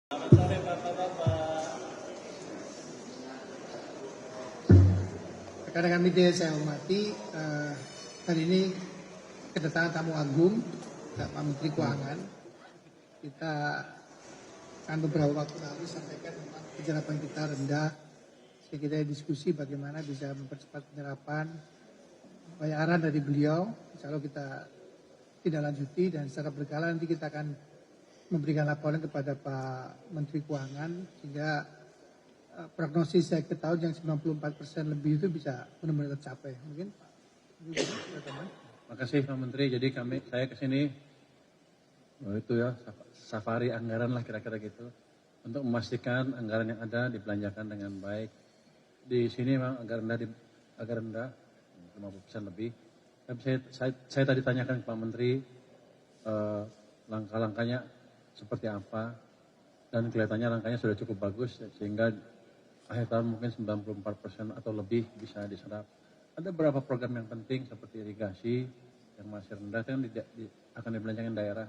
Selamat sore Bapak-Bapak. Rekan-rekan media saya hormati, hari ini kedatangan tamu agung, Pak Menteri Keuangan. Kita akan beberapa waktu lalu sampaikan memang penyerapan kita rendah, sehingga kita diskusi bagaimana bisa mempercepat penyerapan. Banyak arahan dari beliau, insya Allah kita tidak lanjuti dan secara berkala nanti kita akan memberikan laporan kepada Pak Menteri Keuangan sehingga prognosis saya ke tahun yang 94% lebih itu bisa benar-benar tercapai. Mungkin Pak. Terima kasih Pak Menteri. Jadi saya kesini itu ya safari anggaran lah kira-kira gitu untuk memastikan anggaran yang ada dibelanjakan dengan baik. Di sini memang agak rendah 50% lebih. Tapi saya tadi tanyakan ke Pak Menteri langkah-langkahnya seperti apa, dan kelihatannya langkahnya sudah cukup bagus sehingga akhir tahun mungkin 94% atau lebih bisa diserap. Ada beberapa program yang penting seperti irigasi yang masih rendah kan akan dibelanjakan daerah.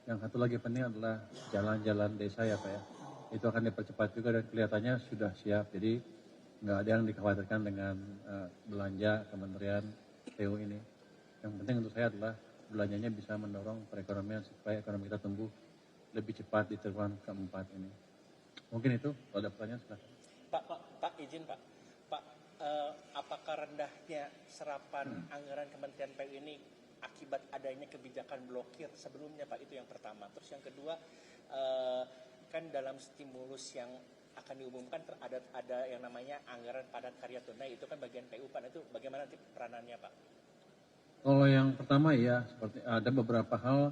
Yang satu lagi penting adalah jalan-jalan desa ya Pak ya. Itu akan dipercepat juga dan kelihatannya sudah siap. Jadi nggak ada yang dikhawatirkan dengan belanja Kementerian PU ini. Yang penting untuk saya adalah belanjanya bisa mendorong perekonomian supaya ekonomi kita tumbuh lebih cepat di triwulan keempat ini. Mungkin itu, kalau ada pertanyaan silahkan. Pak izin Pak. Apakah rendahnya serapan anggaran Kementerian PU ini akibat adanya kebijakan blokir sebelumnya Pak? Itu yang pertama. Terus yang kedua, kan dalam stimulus yang akan diumumkan ada yang namanya anggaran padat karya tunai, itu kan bagian PU Pak. Itu bagaimana nanti peranannya Pak? Kalau yang pertama ya, seperti ada beberapa hal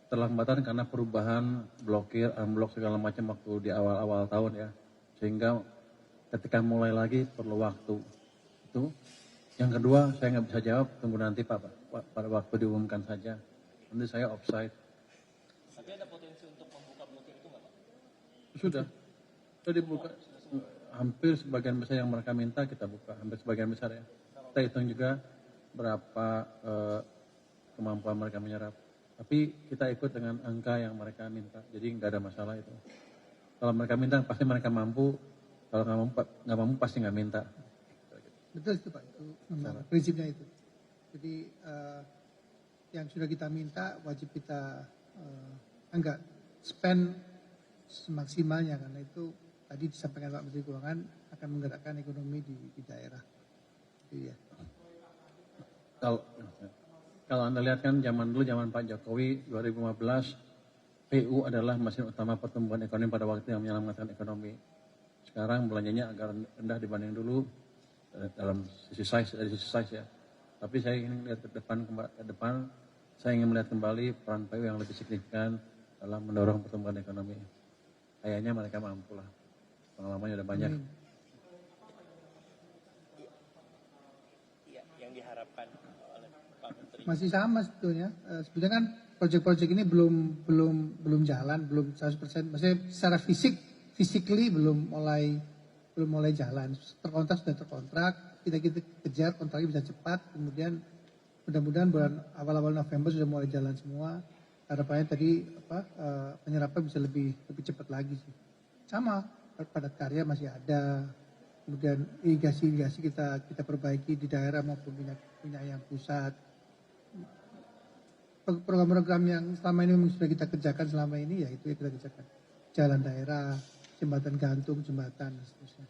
terlambatan karena perubahan blokir, unblock segala macam waktu di awal-awal tahun ya. Sehingga ketika mulai lagi perlu waktu. Itu. Yang kedua saya nggak bisa jawab, tunggu nanti Pak, pada waktu diumumkan saja. Nanti saya offside. Tapi ada potensi untuk membuka blokir itu nggak Pak? Sudah dibuka. Hampir sebagian besar yang mereka minta kita buka, hampir sebagian besar ya. Kita hitung juga berapa kemampuan mereka menyerap. Tapi kita ikut dengan angka yang mereka minta, jadi nggak ada masalah itu. Kalau mereka minta pasti mereka mampu, kalau nggak mampu pasti nggak minta. Betul itu Pak, itu memang prinsipnya itu. Jadi yang sudah kita minta wajib kita enggak spend semaksimalnya, karena itu tadi disampaikan Pak Menteri Keuangan akan menggerakkan ekonomi di daerah. Iya. Kalau Anda lihat kan zaman Pak Jokowi 2015, PU adalah mesin utama pertumbuhan ekonomi pada waktu yang menyelamatkan ekonomi. Sekarang belanjanya agak rendah dibanding dulu dalam sisi size ya. Tapi saya ingin lihat ke depan, saya ingin melihat kembali peran PU yang lebih signifikan dalam mendorong pertumbuhan ekonomi. Kayaknya mereka mampu lah. Pengalamannya udah banyak. Iya, yang diharapkan oleh Pak Menteri. Masih sama sebetulnya. Sebetulnya kan proyek-proyek ini belum jalan, belum 100%. Maksudnya secara physically belum mulai jalan. Terkontrak sudah terkontrak, kita kejar kontraknya bisa cepat. Kemudian mudah-mudahan bulan awal November sudah mulai jalan semua. Harapannya tadi penyerapan bisa lebih cepat lagi sih. Sama, padat karya masih ada. Kemudian irigasi kita perbaiki di daerah maupun minyak yang pusat. Program-program yang selama ini memang sudah kita kerjakan selama ini, ya itu yang kita kerjakan. Jalan daerah, jembatan gantung, jembatan, dan seterusnya.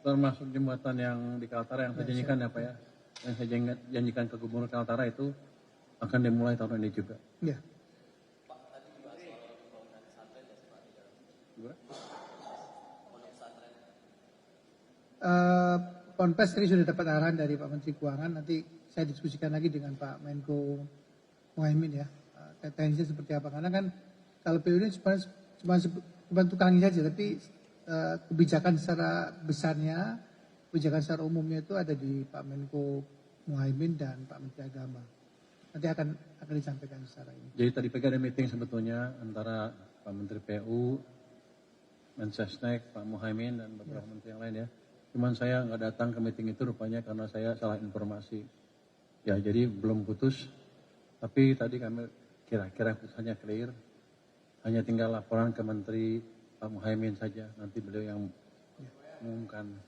Termasuk jembatan yang di Kaltara yang saya janjikan ya Pak ya. Yang saya janjikan ke Gubernur Kaltara itu akan dimulai tahun ini juga. Ya. Pak, tadi dibahas soal pembangunan pesantren ya Pak di dalam. Pondok pesantren. Ponpes tadi sudah dapat arahan dari Pak Menteri Keuangan, nanti saya diskusikan lagi dengan Pak Menko Muhaimin ya, teknisnya seperti apa. Karena kan kalau PU ini cuma tukangnya saja, tapi kebijakan secara besarnya, kebijakan secara umumnya itu ada di Pak Menko Muhaimin dan Pak Menteri Agama. Nanti akan disampaikan secara ini. Jadi tadi pagi ada meeting sebetulnya antara Pak Menteri PU, Mensesnek, Pak Muhaimin dan beberapa menteri yang lain ya. Cuman saya nggak datang ke meeting itu rupanya karena saya salah informasi. Ya jadi belum putus, tapi tadi kami kira-kira putusannya clear. Hanya tinggal laporan ke Menteri Pak Muhaimin saja, nanti beliau yang mengumumkan.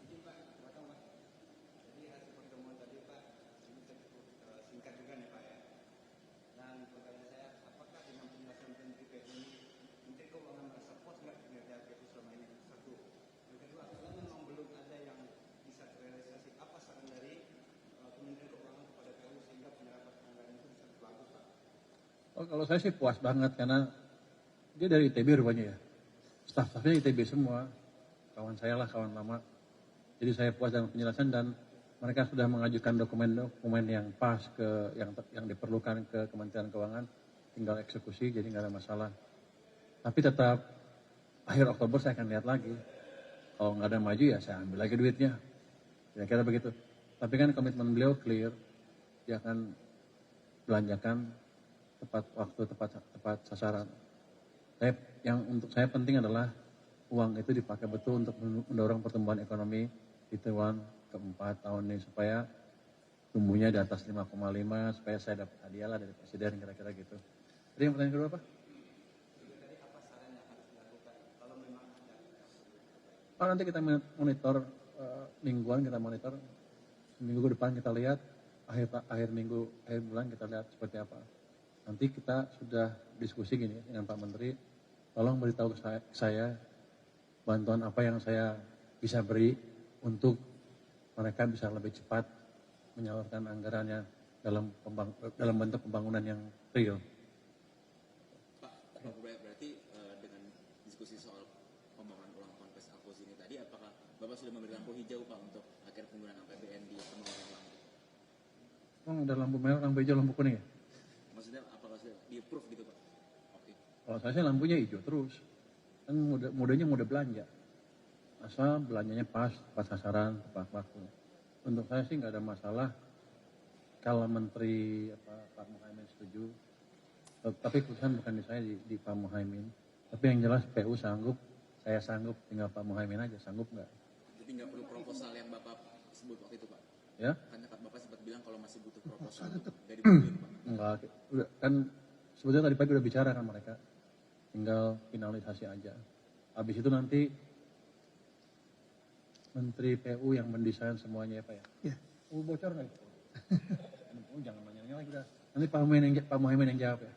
Oh, kalau saya sih puas banget karena dia dari ITB rupanya ya. Staf-stafnya ITB semua. Kawan saya lah, kawan lama. Jadi saya puas dengan penjelasan dan mereka sudah mengajukan dokumen-dokumen yang pas ke yang diperlukan ke Kementerian Keuangan, tinggal eksekusi jadi nggak ada masalah. Tapi tetap akhir Oktober saya akan lihat lagi. Kalau nggak ada maju ya saya ambil lagi duitnya. Kira-kira begitu. Tapi kan komitmen beliau clear, dia akan belanjakan tepat waktu, tepat sasaran. Yang untuk saya penting adalah uang itu dipakai betul untuk mendorong pertumbuhan ekonomi di triwulan keempat tahun ini supaya tumbuhnya di atas 5,5 supaya saya dapat hadiah lah dari presiden kira-kira gitu. Jadi yang pertanyaan kedua apa? Oh, nanti kita monitor mingguan, kita monitor minggu depan kita lihat akhir bulan kita lihat seperti apa. Nanti kita sudah diskusi gini dengan Pak Menteri, tolong beritahu ke saya bantuan apa yang saya bisa beri untuk mereka bisa lebih cepat menyalurkan anggarannya dalam bentuk pembangunan yang real. Pak, berarti dengan diskusi soal pembangunan ulang Ponpes Al Fauzi ini tadi, apakah Bapak sudah memberi lampu hijau Pak untuk akhir penggunaan APBN di pembangunan ulang? Oh, ada lampu merah, lampu hijau, lampu kuning ya? Maksudnya apakah sudah di-approve gitu Pak? Oke. Kalau saya sih lampunya hijau terus. Kan modenya mudah belanja. Asal belanjanya pas sasaran, tepat waktu. Untuk saya sih nggak ada masalah kalau Menteri Pak Muhaimin setuju. Tapi keputusan bukan di saya, di Pak Muhaimin. Tapi yang jelas PU sanggup, saya sanggup, tinggal Pak Muhaimin aja, sanggup nggak? Jadi nggak perlu proposal yang Bapak sebut waktu itu Pak? Ya? Kan Bapak sempat bilang kalau masih butuh proposal dari Pak. Enggak, udah, kan sebetulnya tadi pagi udah bicara kan mereka. Tinggal finalisasi aja. Habis itu nanti Menteri PU yang mendesain semuanya ya Pak ya? Ya. Bocor nggak? Jangan nanya lagi dah. Nanti Pak Muhaimin yang jawab ya.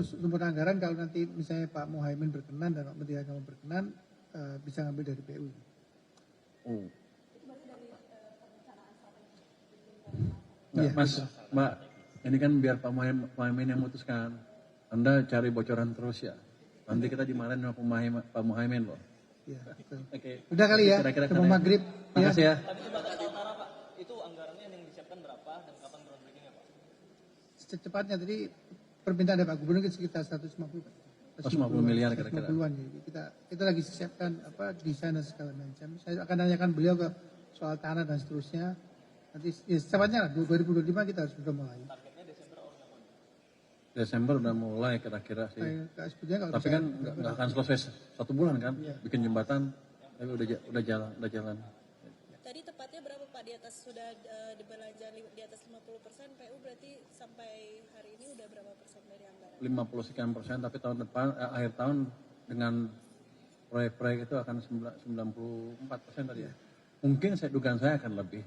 Sumber anggaran kalau nanti misalnya Pak Muhaimin berkenan dan Pak Menteri Agama berkenan, bisa ngambil dari PU. Oh. Iya, Mas, Mbak, ini kan biar Pak Muhaimin yang memutuskan. Anda cari bocoran terus ya. Nanti kita dimarahin sama Pak Muhaimin loh. Iya, betul. Oke. Udah kali ya, Kira-kira sama maghrib. Makasih ya. Tapi coba kasih utara Pak, itu anggarannya yang disiapkan berapa dan kapan groundbreakingnya Pak? Secepatnya tadi permintaan dari Pak Gubernur sekitar 150 miliar kira-kira. 150-an ya. Kita lagi siapkan desain dan segala macam. Saya akan tanyakan beliau ke soal tanah dan seterusnya. Nanti ya, secepatnya lah 2025 kita harus sudah mulai. Targetnya Desember atau kapan? Desember udah mulai kira-kira sih. Kalau Tapi kan nggak akan selesai 1 bulan kan? Iya. Bikin jembatan, tapi udah jalan. Tadi tepatnya berapa Pak di atas sudah dibelanja di atas 50%, PU berarti sampai hari ini udah berapa persen dari anggaran? 50 sekian persen, tapi tahun depan akhir tahun dengan proyek-proyek itu akan 94% tadi ya. Mungkin dugaan saya akan lebih.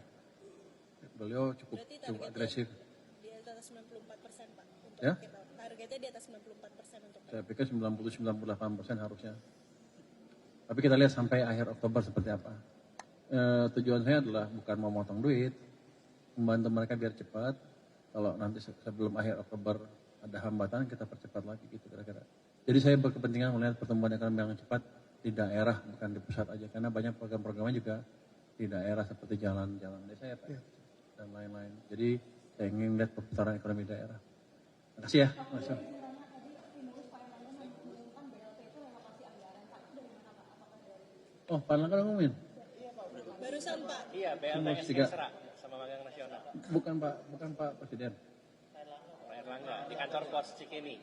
Beliau cukup agresif. Di atas 94% Pak untuk Ya? akhir tahun. Targetnya di atas 94% untuk Saya pikir 90-98% harusnya. Tapi kita lihat sampai akhir Oktober seperti apa. Tujuan saya adalah bukan mau motong duit, membantu mereka biar cepat. Kalau nanti sebelum akhir Oktober ada hambatan, kita percepat lagi gitu kira-kira. Jadi saya berkepentingan melihat pertumbuhan ekonomi yang cepat di daerah, bukan di pusat aja. Karena banyak program-programnya juga di daerah seperti jalan-jalan desa ya Pak. Ya. Dan lain-lain. Jadi saya ingin lihat perputaran ekonomi daerah. Terima kasih ya, Mas. Oh, Pak Erlangga udah ngumumin? barusan Pak. Iya, BLTS Mesra sama Magang Nasional. Bukan Pak Presiden. Pak Erlangga di kantor pos Cikini.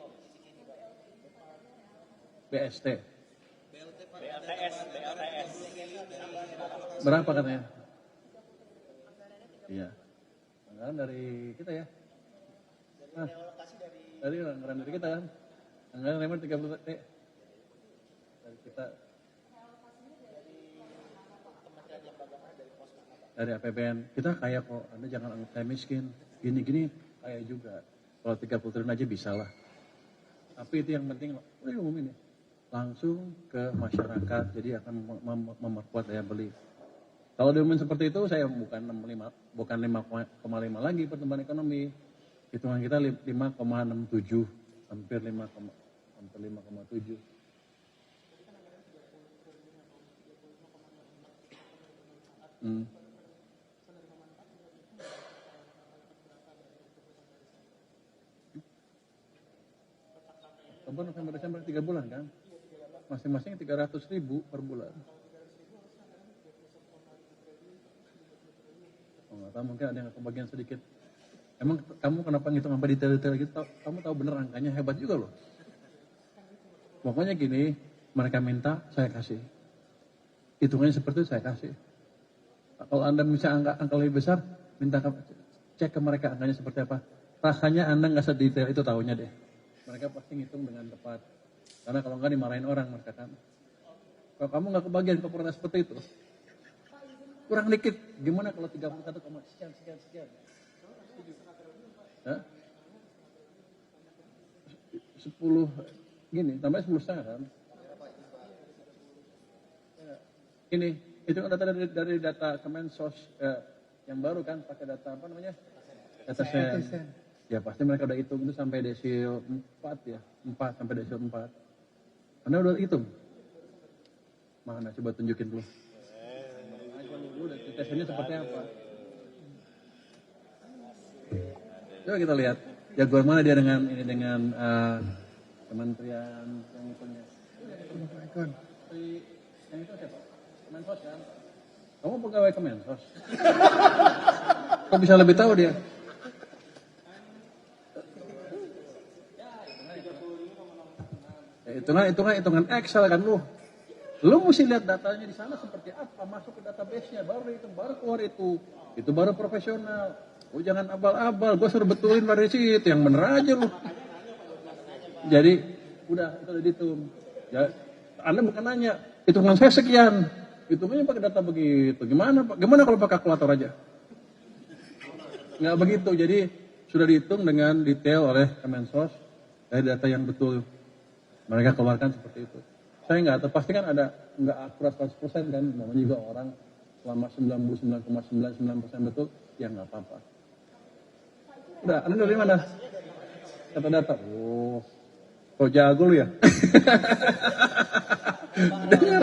BST. BLTS. Berapa katanya? Iya. Anggaran dari kita ya. Nah, dari anggaran dari kita kan. Anggaran remer 30 T. Dari kita. Dari APBN. Kita kaya kok, Anda jangan anggap saya miskin. Gini-gini kaya juga. Kalau 30 triliun aja bisa lah. Tapi itu yang penting, udah umum ini. Langsung ke masyarakat, jadi akan memperkuat daya beli. Kalau diumumin seperti itu, saya bukan 5,5 lagi pertumbuhan ekonomi. Hitungan kita 5,67, hampir 5,7. Oktober, November, Desember 3 bulan kan? Masing-masing 300.000 per bulan. Oh, nggak tahu, mungkin ada yang kebagian sedikit. Emang kamu kenapa ngitung sampai detail-detail gitu? Kamu tahu bener angkanya, hebat juga loh. Pokoknya gini, mereka minta, saya kasih. Hitungannya seperti itu, saya kasih. Kalau Anda bisa angka lebih besar, minta cek ke mereka angkanya seperti apa. Rasanya Anda nggak sedetail itu tahunya deh. Mereka pasti ngitung dengan tepat. Karena kalau nggak dimarahin orang mereka kan. Kalau kamu nggak kebagian keperluan seperti itu, kurang dikit. Gimana kalau 31, sekian. Hah? 10 gini, tambah 10 setengah kan? Ini itu data dari data Kemensos yang baru kan, pakai data apa namanya? Data sen. Ya pasti mereka udah hitung itu sampai desil 4 ya, 4 sampai desil 4. Anda udah hitung? Mana coba tunjukin dulu. Tesnya seperti apa? Coba kita lihat. Jagoan mana dia dengan kementerian yang hitungnya? Yang itu siapa? Kemensos kan? Kamu pegawai Kemensos? Kok bisa lebih tahu dia? Hitungan Excel kan lu. Lu mesti lihat datanya di sana seperti apa, masuk ke database-nya, baru itu, baru keluar itu. Itu baru profesional. Oh jangan abal-abal, gue suruh betulin dari situ, yang bener aja lu. Jadi, udah, itu udah dihitung. Ya, Anda bukan nanya, hitungan saya sekian. Hitungannya pakai data begitu. Gimana kalau pakai kalkulator aja? Nggak begitu, jadi sudah dihitung dengan detail oleh Kemensos dari data yang betul. Mereka keluarkan seperti itu. Saya nggak tahu, pasti kan ada nggak akurat 100% kan, namanya juga orang selama 99,99% betul, ya nggak apa-apa. Udah, Anda dari mana? Data-data. Oh, kok jago lu ya? Dengar.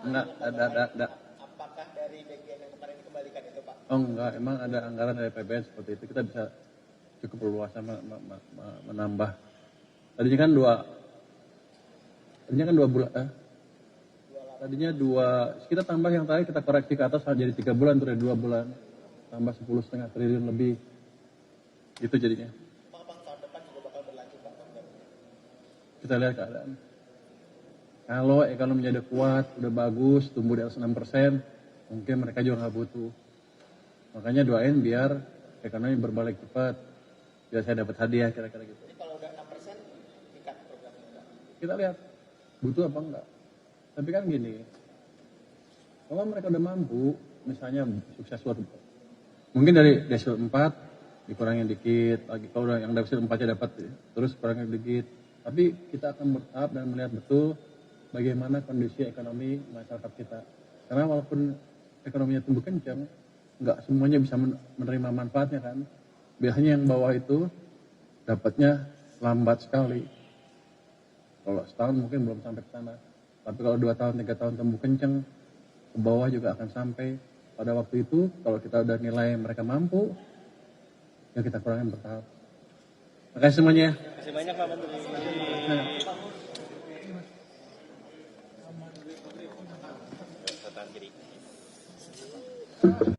Enggak, ada. Apakah dari bagian yang kemarin dikembalikan itu, Pak? Oh enggak, emang ada anggaran dari PBN seperti itu. Kita bisa cukup leluasa menambah. Tadinya kan dua bulan. Tadinya kita tambah yang terakhir kita koreksi ke atas jadi 3 bulan, terus 2 bulan. Tambah 10,5 triliun lebih. Gitu jadinya. Apakah tahun depan juga bakal berlanjut, Pak? Kita lihat keadaan. Kalau ekonominya udah kuat, udah bagus, tumbuh di atas 6%, mungkin mereka juga nggak butuh. Makanya doain biar ekonomi berbalik cepat. Biar saya dapat hadiah kira-kira gitu. Jadi kalau udah 6%, tingkat programnya. Kita lihat, butuh apa enggak. Tapi kan gini, kalau mereka udah mampu, misalnya sukses suatu, mungkin dari desil 4, dikurangin dikit, lagi kalau yang desil 4-nya dapat, terus kurangin dikit. Tapi kita akan bertahap dan melihat betul bagaimana kondisi ekonomi masyarakat kita. Karena walaupun ekonominya tumbuh kencang, nggak semuanya bisa menerima manfaatnya kan. Biasanya yang bawah itu dapatnya lambat sekali. Kalau setahun mungkin belum sampai ke sana. Tapi kalau 2 tahun, 3 tahun tumbuh kencang, ke bawah juga akan sampai. Pada waktu itu, kalau kita udah nilai mereka mampu, ya kita kurangin bertahap. Makasih semuanya. Terima kasih banyak, Pak Menteri. Kiri.